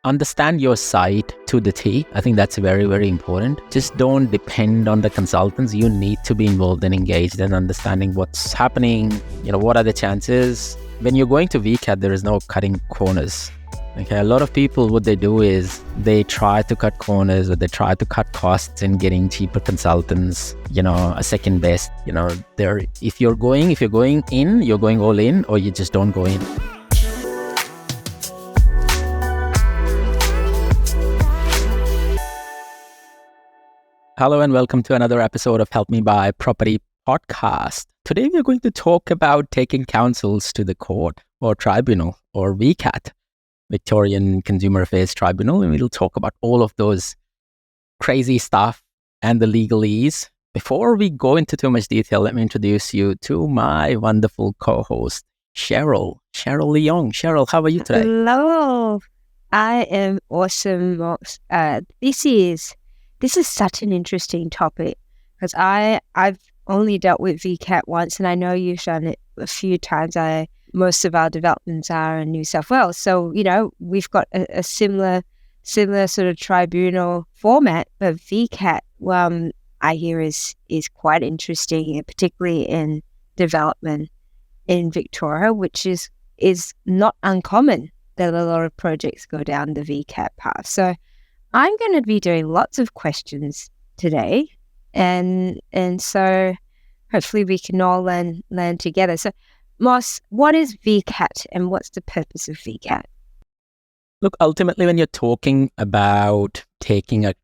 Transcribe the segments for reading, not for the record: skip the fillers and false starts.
understand your site to the T. I think that's very, very important. Just don't depend on the consultants. You need to be involved and engaged in understanding what's happening. What are the chances? When you're going to VCAT, there is no cutting corners. Okay, a lot of people, what they do is they try to cut corners or they try to cut costs in getting cheaper consultants, a second best. If you're going in, you're going all in, or you just don't go in. Hello and welcome to another episode of Helpmebuy Property Podcast. Today we're going to talk about taking counsels to the court or tribunal or VCAT, Victorian Consumer Affairs Tribunal, and we'll talk about all of those crazy stuff and the legalese. Before we go into too much detail, let me introduce you to my wonderful co-host, Cheryl. Cheryl Leong. Cheryl, how are you today? Hello. I am awesome. This is such an interesting topic because I've only dealt with VCAT once, and I know you've done it a few times. Most of our developments are in New South Wales, so we've got a similar sort of tribunal format. But VCAT, I hear is quite interesting, particularly in development in Victoria, which is not uncommon that a lot of projects go down the VCAT path. So I'm going to be doing lots of questions today, and so hopefully we can all learn together. So, Moss, what is VCAT and what's the purpose of VCAT? Look, ultimately, when you're talking about taking a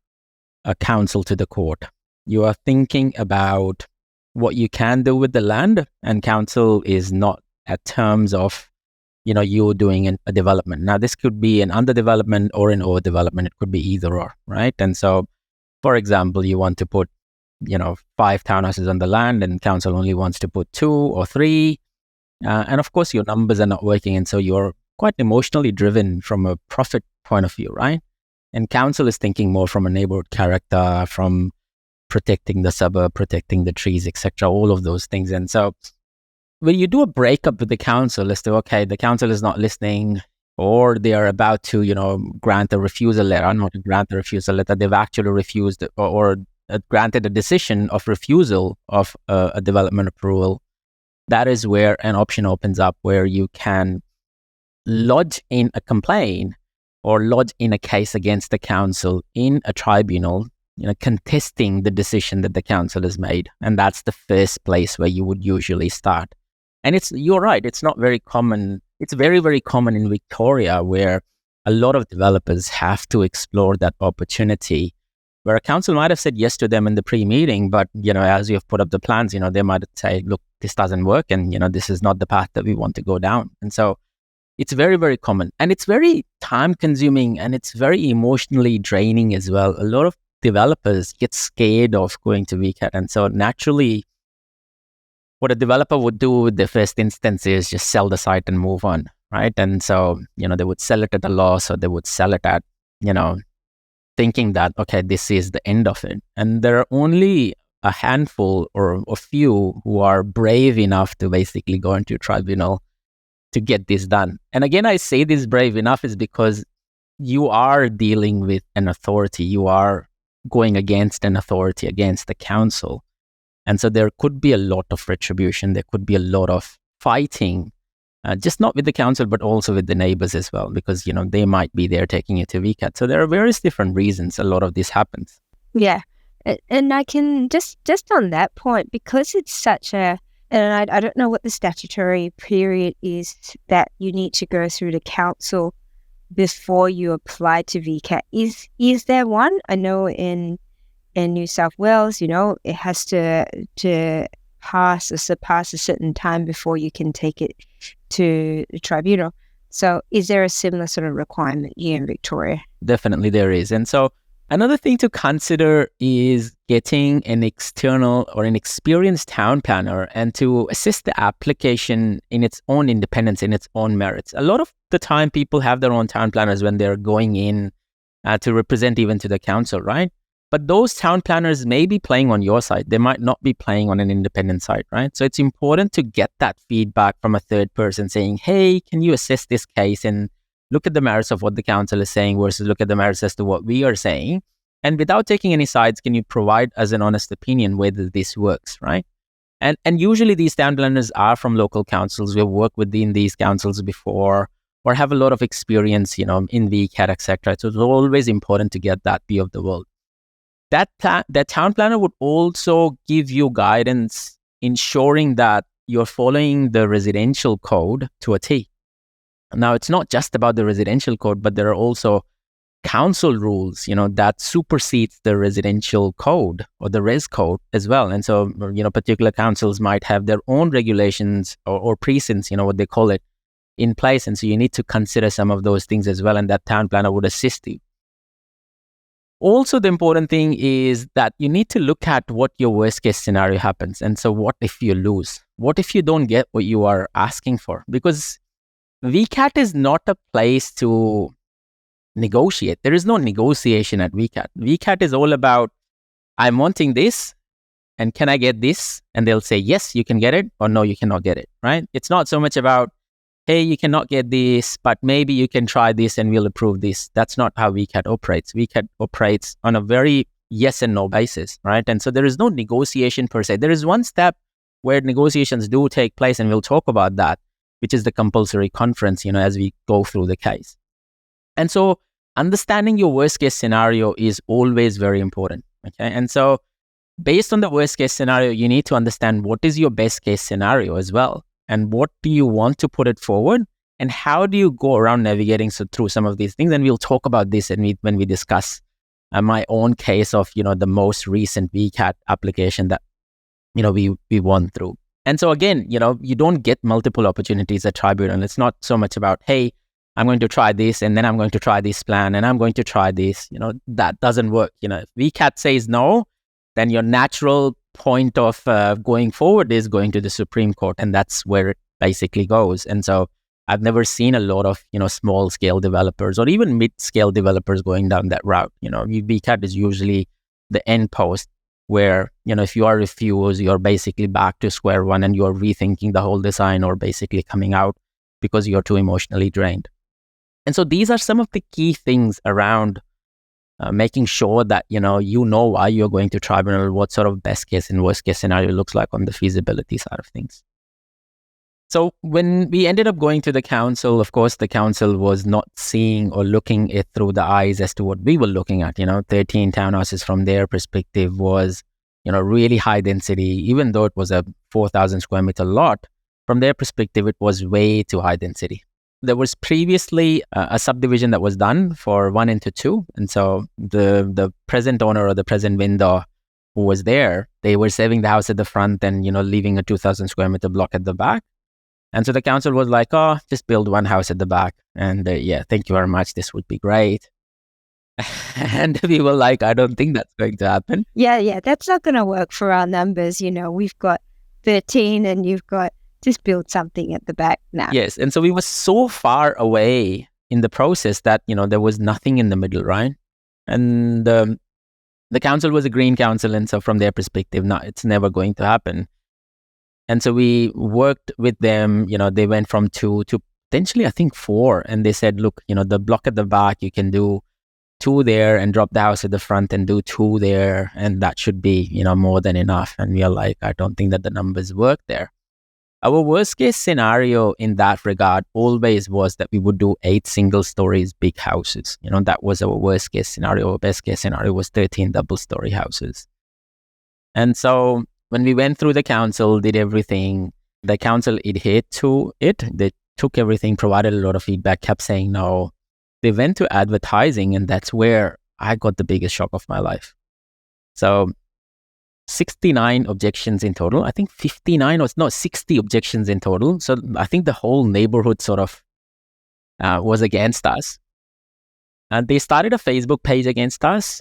counsel to the court, you are thinking about what you can do with the land, and counsel is not at terms of you're doing a development. Now, this could be an underdevelopment or an overdevelopment. It could be either or, right? And so, for example, you want to put, 5 townhouses on the land and council only wants to put 2 or 3. And of course, your numbers are not working. And so you're quite emotionally driven from a profit point of view, right? And council is thinking more from a neighborhood character, from protecting the suburb, protecting the trees, etc., all of those things. And so when you do a breakup with the council as to, okay, the council is not listening, or they are about to, grant a refusal letter, not to grant a refusal letter, they've actually refused or granted a decision of refusal of a development approval, that is where an option opens up where you can lodge in a complaint or lodge in a case against the council in a tribunal, contesting the decision that the council has made. And that's the first place where you would usually start. And you're right, it's not very common. It's very, very common in Victoria, where a lot of developers have to explore that opportunity, where a council might have said yes to them in the pre-meeting, but, as you've put up the plans, they might say, look, this doesn't work, and, this is not the path that we want to go down. And so it's very, very common, and it's very time-consuming, and it's very emotionally draining as well. A lot of developers get scared of going to VCAT, and so naturally, what a developer would do with the first instance is just sell the site and move on, right? And so, they would sell it at a loss, or they would sell it at, thinking that, okay, this is the end of it. And there are only a handful or a few who are brave enough to basically go into a tribunal to get this done. And again, I say this brave enough is because you are dealing with an authority. You are going against an authority, against the council. And so there could be a lot of retribution. There could be a lot of fighting, just not with the council, but also with the neighbors as well, because, they might be there taking it to VCAT. So there are various different reasons a lot of this happens. Yeah. And I can just on that point, because it's such and I don't know what the statutory period is that you need to go through the council before you apply to VCAT. Is there one? I know in New South Wales, it has to pass or surpass a certain time before you can take it to the tribunal. So is there a similar sort of requirement here in Victoria? Definitely there is. And so another thing to consider is getting an external or an experienced town planner and to assist the application in its own independence, in its own merits. A lot of the time people have their own town planners when they're going in to represent even to the council, right? But those town planners may be playing on your side. They might not be playing on an independent side, right? So it's important to get that feedback from a third person saying, hey, can you assess this case? And look at the merits of what the council is saying versus look at the merits as to what we are saying. And without taking any sides, can you provide us an honest opinion whether this works, right? And usually these town planners are from local councils. We've worked within these councils before or have a lot of experience, in VCAT, etc. So it's always important to get that view of the world. That town planner would also give you guidance ensuring that you're following the residential code to a T. Now, it's not just about the residential code, but there are also council rules, that supersedes the residential code or the res code as well. And so, particular councils might have their own regulations or precincts, what they call it, in place. And so you need to consider some of those things as well. And that town planner would assist you. Also, the important thing is that you need to look at what your worst case scenario happens. And so what if you lose? What if you don't get what you are asking for? Because VCAT is not a place to negotiate. There is no negotiation at VCAT. VCAT is all about, I'm wanting this, and can I get this? And they'll say, yes, you can get it, or no, you cannot get it, right? It's not so much about, hey, you cannot get this, but maybe you can try this and we'll approve this. That's not how VCAT operates. VCAT operates on a very yes and no basis, right? And so there is no negotiation per se. There is one step where negotiations do take place, and we'll talk about that, which is the compulsory conference, as we go through the case. And so understanding your worst case scenario is always very important, okay? And so based on the worst case scenario, you need to understand what is your best case scenario as well, and what do you want to put it forward, and how do you go around navigating through some of these things. And we'll talk about this when we discuss my own case of, the most recent VCAT application that, we won through. And so again, you don't get multiple opportunities at tribunal. It's not so much about, hey, I'm going to try this, and then I'm going to try this plan, and I'm going to try this. That doesn't work. If VCAT says no, then your natural point of going forward is going to the Supreme Court, and that's where it basically goes. And so I've never seen a lot of, small scale developers or even mid scale developers going down that route. VCAT is usually the end post where, if you are refused, you're basically back to square one and you're rethinking the whole design or basically coming out because you're too emotionally drained. And so these are some of the key things around making sure that, why you're going to tribunal, what sort of best case and worst case scenario looks like on the feasibility side of things. So when we ended up going to the council, of course, the council was not seeing or looking it through the eyes as to what we were looking at. 13 townhouses from their perspective was, really high density. Even though it was a 4,000 square meter lot, from their perspective, it was way too high density. There was previously a subdivision that was done for 1 into 2. And so the present owner or the present vendor who was there, they were saving the house at the front and, leaving a 2,000 square meter block at the back. And so the council was like, oh, just build one house at the back. And yeah, thank you very much. This would be great. And we were like, I don't think that's going to happen. Yeah, that's not going to work for our numbers. We've got 13 and you've got just build something at the back now. Yes. And so we were so far away in the process that, there was nothing in the middle, right? And the council was a green council. And so from their perspective, no, it's never going to happen. And so we worked with them, they went from 2 to potentially, I think 4. And they said, look, the block at the back, you can do 2 there and drop the house at the front and do 2 there. And that should be, more than enough. And we are like, I don't think that the numbers work there. Our worst case scenario in that regard always was that we would do 8 single stories, big houses. That was our worst case scenario. Our best case scenario was 13 double story houses. And so when we went through the council, did everything, the council adhered to it. They took everything, provided a lot of feedback, kept saying no. They went to advertising, and that's where I got the biggest shock of my life. So 69 objections in total. I think 60 objections in total. So I think the whole neighborhood sort of was against us. And they started a Facebook page against us.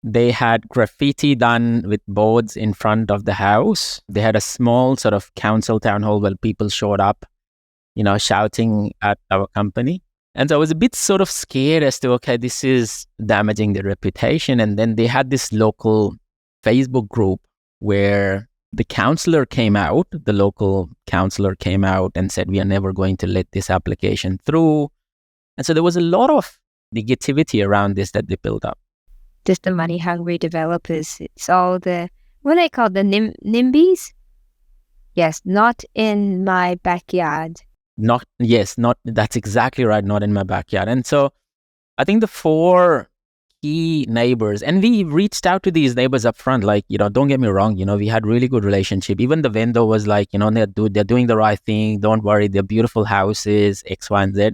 They had graffiti done with boards in front of the house. They had a small sort of council town hall where people showed up, shouting at our company. And so I was a bit sort of scared as to, okay, this is damaging their reputation. And then they had this local Facebook group where the local councillor came out and said, we are never going to let this application through. And so there was a lot of negativity around this that they built up. Just the money hungry developers. It's all the, what they call the NIMBYs? Yes, not in my backyard. That's exactly right. Not in my backyard. And so I think the 4 key neighbors, and we reached out to these neighbors up front, like, don't get me wrong, we had really good relationship. Even the vendor was like, they're doing the right thing. Don't worry. They're beautiful houses, X, Y, and Z.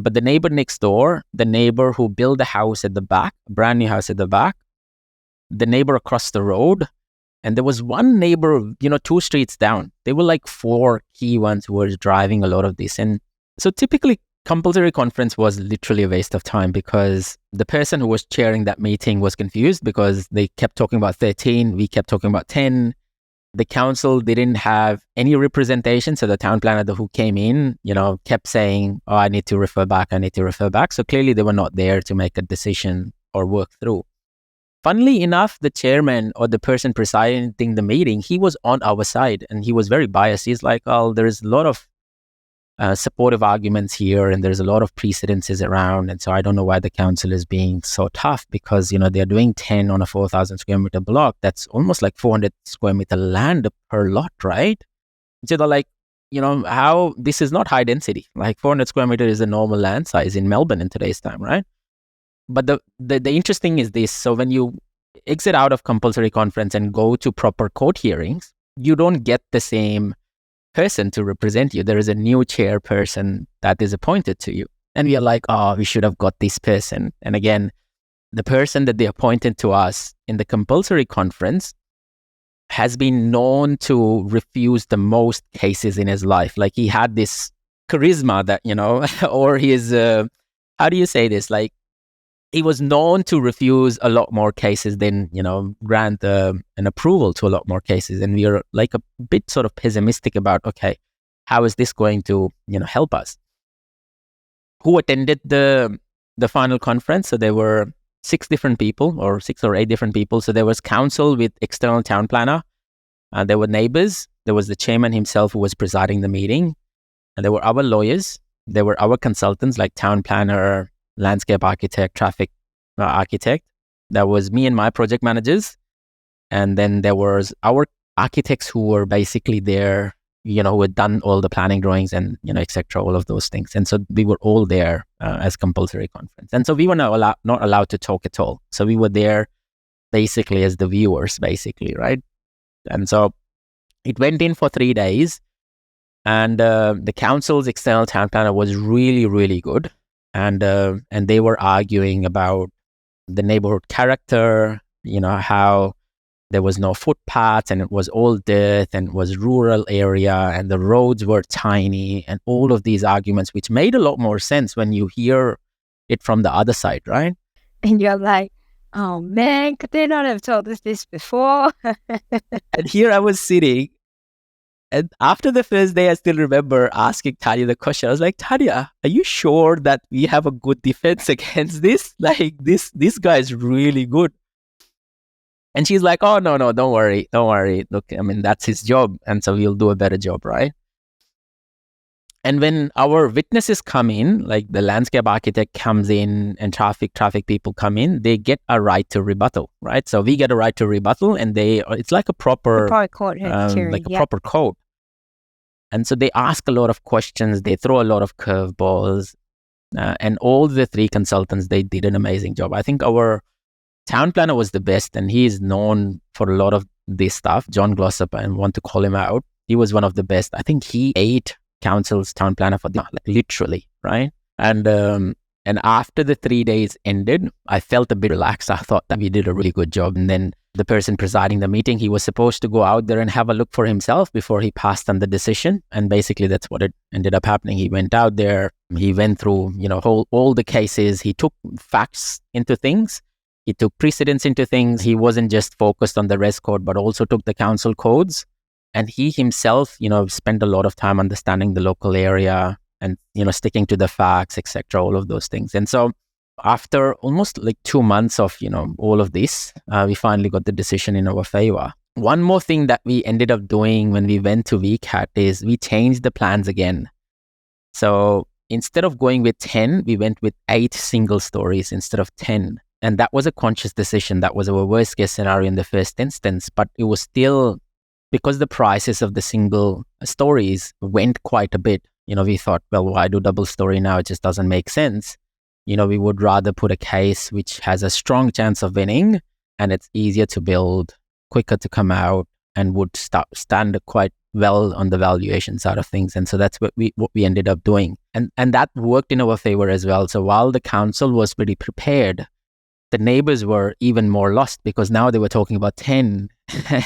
But the neighbor next door, the neighbor who built a house at the back, a brand new house at the back, the neighbor across the road, and there was one neighbor, 2 streets down. They were like 4 key ones who were driving a lot of this. And so typically compulsory conference was literally a waste of time because the person who was chairing that meeting was confused because they kept talking about 13. We kept talking about 10. The council didn't have any representation. So the town planner who came in, kept saying, oh, I need to refer back. So clearly they were not there to make a decision or work through. Funnily enough, the chairman or the person presiding the meeting, he was on our side and he was very biased. He's like, oh, there's a lot of supportive arguments here and there's a lot of precedences around. And so I don't know why the council is being so tough because, they're doing 10 on a 4,000 square meter block. That's almost like 400 square meter land per lot, right? So they're like, how this is not high density. Like 400 square meter is a normal land size in Melbourne in today's time, right? But the interesting is this. So when you exit out of compulsory conference and go to proper court hearings, you don't get the same person to represent you. There is a new chairperson that is appointed to you. And we are like, oh, we should have got this person. And again, the person that they appointed to us in the compulsory conference has been known to refuse the most cases in his life. Like he had this charisma that, or his, how do you say this? Like, he was known to refuse a lot more cases than, grant an approval to a lot more cases. And we are like a bit sort of pessimistic about, okay, how is this going to, help us? Who attended the final conference? So there were 6 different people or 6 or 8 different people. So there was council with external town planner. There were neighbors. There was the chairman himself who was presiding the meeting. And there were our lawyers. There were our consultants like town planner, landscape architect, traffic architect. That was me and my project managers. And then there was our architects who were basically there, who had done all the planning drawings and, et cetera, all of those things. And so we were all there as compulsory conference. And so we were not allowed to talk at all. So we were there basically as the viewers, basically, right? And so it went in for 3 days. And the council's external town planner was really, really good. And they were arguing about the neighborhood character, how there was no footpaths and it was all dirt and it was rural area and the roads were tiny and all of these arguments, which made a lot more sense when you hear it from the other side, right? And you're like, oh man, could they not have told us this before? And here I was sitting. And after the first day, I still remember asking Tanya the question. I was like, Tanya, are you sure that we have a good defense against this? Like, this guy is really good. And she's like, oh, no, don't worry. Look, I mean, that's his job. And so we'll do a better job, right? And when our witnesses come in, like the landscape architect comes in and traffic people come in, they get a right to rebuttal, right? So we get a right to rebuttal and it's like a proper court hearing, like a proper code. And so they ask a lot of questions. They throw a lot of curveballs. And all the 3 consultants, they did an amazing job. I think our town planner was the best and he is known for a lot of this stuff. John Glossop, I want to call him out. He was one of the best. I think he ate council's town planner for like literally, right? And after the 3 days ended, I felt a bit relaxed. I thought that we did a really good job. And then the person presiding the meeting, he was supposed to go out there and have a look for himself before he passed on the decision. And basically that's what it ended up happening. He went out there, he went through, all the cases. He took facts into things. He took precedents into things. He wasn't just focused on the res code, but also took the council codes. And he himself, spent a lot of time understanding the local area and, sticking to the facts, etc., all of those things. And so after almost like 2 months of, all of this, we finally got the decision in our favor. One more thing that we ended up doing when we went to VCAT is we changed the plans again. So instead of going with 10, we went with 8 single stories instead of 10. And that was a conscious decision. That was our worst case scenario in the first instance, but it was still, because the prices of the single stories went quite a bit, we thought, well, why do double story now? It just doesn't make sense. We would rather put a case which has a strong chance of winning, and it's easier to build, quicker to come out, and would stand quite well on the valuation side of things. And so that's what we ended up doing. And that worked in our favor as well. So while the council was pretty prepared, the neighbors were even more lost, because now they were talking about 10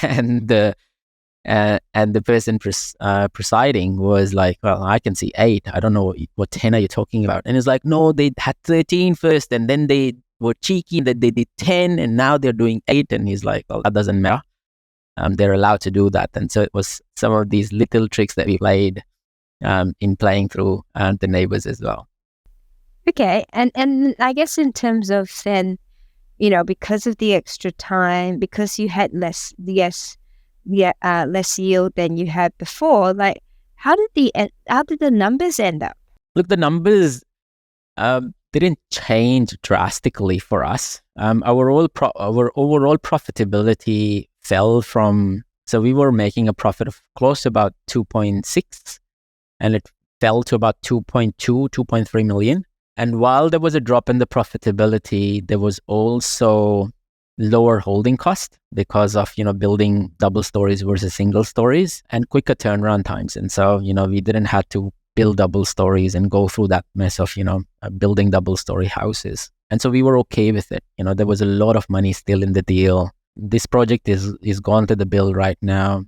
and the person presiding was like, well, I can see 8. I don't know what 10 are you talking about? And it's like, no, they had 13 first, and then they were cheeky that they did 10, and now they're doing 8. And he's like, well, that doesn't matter. They're allowed to do that. And so it was some of these little tricks that we played in playing through the neighbors as well. Okay. And I guess in terms of then, because of the extra time, because you had less yield than you had before, like how did the numbers end up? Look, the numbers didn't change drastically for us. Our overall profitability fell from, so we were making a profit of close to about 2.6, and it fell to about 2.3 million. And while there was a drop in the profitability, there was also lower holding cost because of, building double stories versus single stories, and quicker turnaround times. And so, we didn't have to build double stories and go through that mess of, building double story houses. And so we were okay with it. There was a lot of money still in the deal. This project is gone to the bill right now.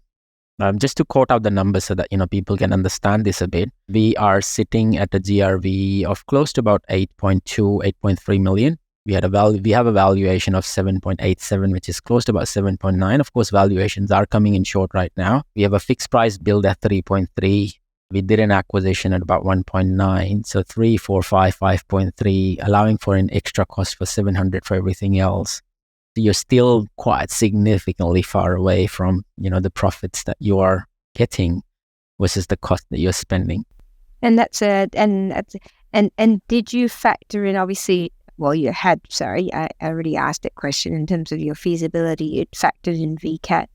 Just to quote out the numbers so that, people can understand this a bit, we are sitting at a GRV of close to about 8.2, 8.3 million. We have a valuation of 7.87, which is close to about 7.9. Of course, valuations are coming in short right now. We have a fixed price build at 3.3. We did an acquisition at about 1.9. So 3, 4, 5, 5.3, allowing for an extra cost for 700 for everything else. You're still quite significantly far away from, the profits that you are getting versus the cost that you're spending. And and did you factor in, obviously, well, I already asked that question in terms of your feasibility, you'd factored in VCAT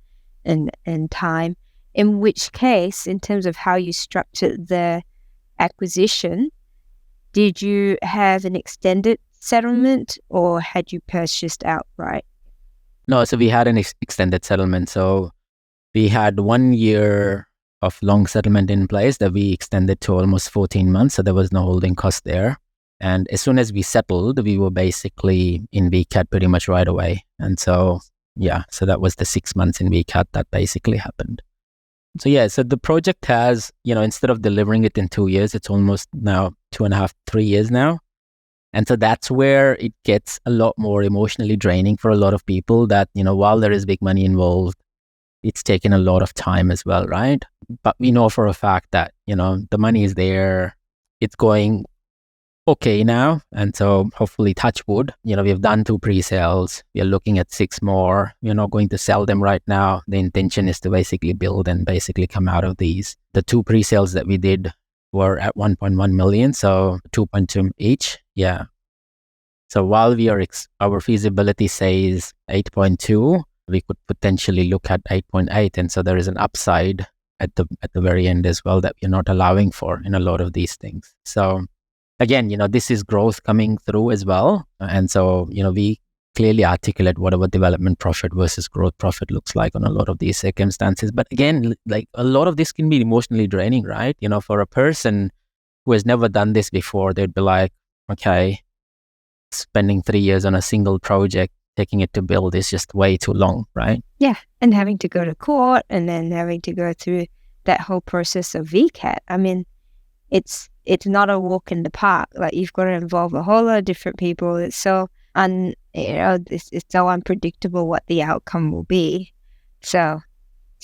and time, in which case, in terms of how you structured the acquisition, did you have an extended settlement or had you purchased outright? No, so we had an extended settlement. So we had 1 year of long settlement in place that we extended to almost 14 months. So there was no holding cost there. And as soon as we settled, we were basically in VCAT pretty much right away. And so, so that was the 6 months in VCAT that basically happened. So so the project has, instead of delivering it in 2 years, it's almost now 2.5, 3 years now. And so that's where it gets a lot more emotionally draining for a lot of people that, while there is big money involved, it's taken a lot of time as well, right? But we know for a fact that, the money is there, it's going okay now. And so hopefully, touch wood, we've done 2 pre-sales. We are looking at 6 more. We're not going to sell them right now. The intention is to basically build and basically come out of these. The 2 pre-sales that we did were at 1.1 million, so 2.2 each. Yeah. So while our feasibility says 8.2, we could potentially look at 8.8. And so there is an upside at the very end as well that we're not allowing for in a lot of these things. So again, this is growth coming through as well. And so, we clearly articulate what our development profit versus growth profit looks like on a lot of these circumstances. But again, like a lot of this can be emotionally draining, right? For a person who has never done this before, they'd be like, okay, spending 3 years on a single project, taking it to build is just way too long, right? Yeah. And having to go to court and then having to go through that whole process of VCAT. I mean, it's not a walk in the park. Like, you've got to involve a whole lot of different people. It's so it's so unpredictable what the outcome will be. So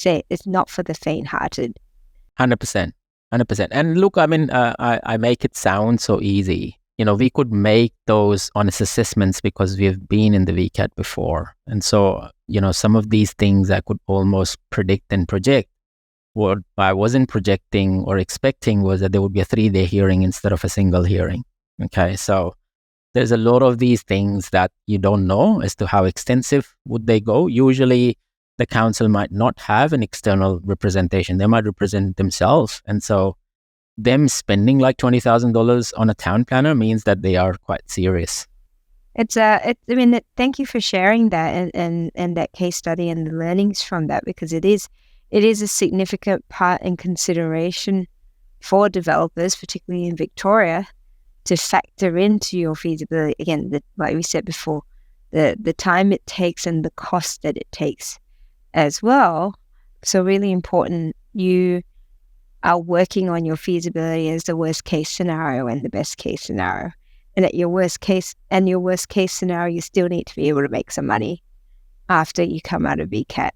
it's not for the faint-hearted. 100%. And look, I mean, I make it sound so easy. We could make those honest assessments because we've been in the VCAT before. And so, some of these things I could almost predict and project. what I wasn't projecting or expecting was that there would be a 3-day hearing instead of a single hearing. Okay, so there's a lot of these things that you don't know as to how extensive would they go. Usually the council might not have an external representation. They might represent themselves. And so them spending like $20,000 on a town planner means that they are quite serious. Thank you for sharing that and that case study and the learnings from that, because it is a significant part and consideration for developers, particularly in Victoria, to factor into your feasibility. Again, like we said before, the time it takes and the cost that it takes as well. So really important, you are working on your feasibility as the worst case scenario and the best case scenario. And at your worst case scenario, you still need to be able to make some money after you come out of VCAT.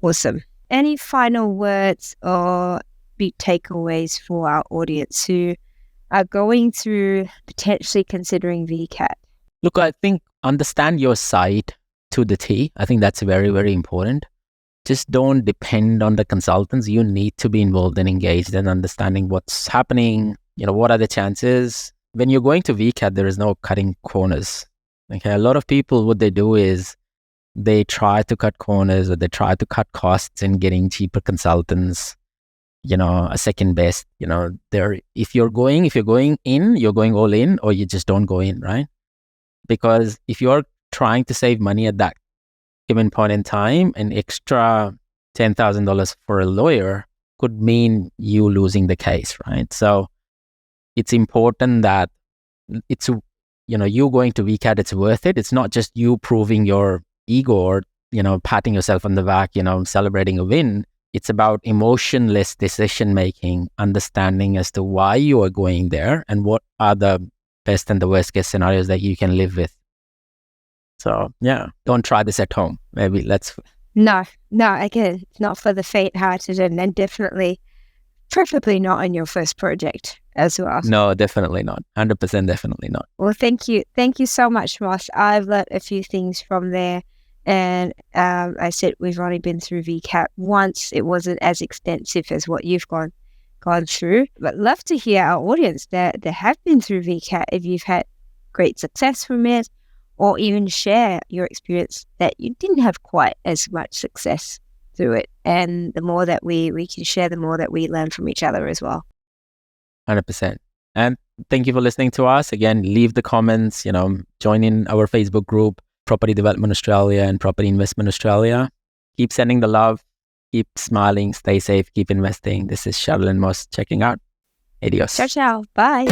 Awesome. Any final words or big takeaways for our audience who are going through potentially considering VCAT? Look, I think understand your site to the T. I think that's very, very important. Just don't depend on the consultants. You need to be involved and engaged in understanding what's happening. What are the chances? When you're going to VCAT, there is no cutting corners. Okay, a lot of people, what they do is they try to cut corners, or they try to cut costs in getting cheaper consultants, a second best. If you're going in, you're going all in, or you just don't go in, right? Because if you're trying to save money at that given point in time, an extra $10,000 for a lawyer could mean you losing the case, right? So it's important that it's, you going to VCAT, it's worth it. It's not just you proving your ego or, patting yourself on the back, celebrating a win. It's about emotionless decision-making, understanding as to why you are going there and what are the best and the worst case scenarios that you can live with. So yeah, don't try this at home. Maybe No, again, it's not for the faint-hearted, and then preferably not on your first project as well. No, definitely not. 100% definitely not. Well, thank you. Thank you so much, Moss. I've learned a few things from there. And I said we've only been through VCAT once. It wasn't as extensive as what you've gone through. But love to hear our audience that have been through VCAT, if you've had great success from it, or even share your experience that you didn't have quite as much success through it. And the more that we can share, the more that we learn from each other as well. 100%. And thank you for listening to us. Again, leave the comments, join in our Facebook group, Property Development Australia and Property Investment Australia. Keep sending the love, keep smiling, stay safe, keep investing. This is Cheryl and Moss checking out. Adios. Ciao, ciao. Bye.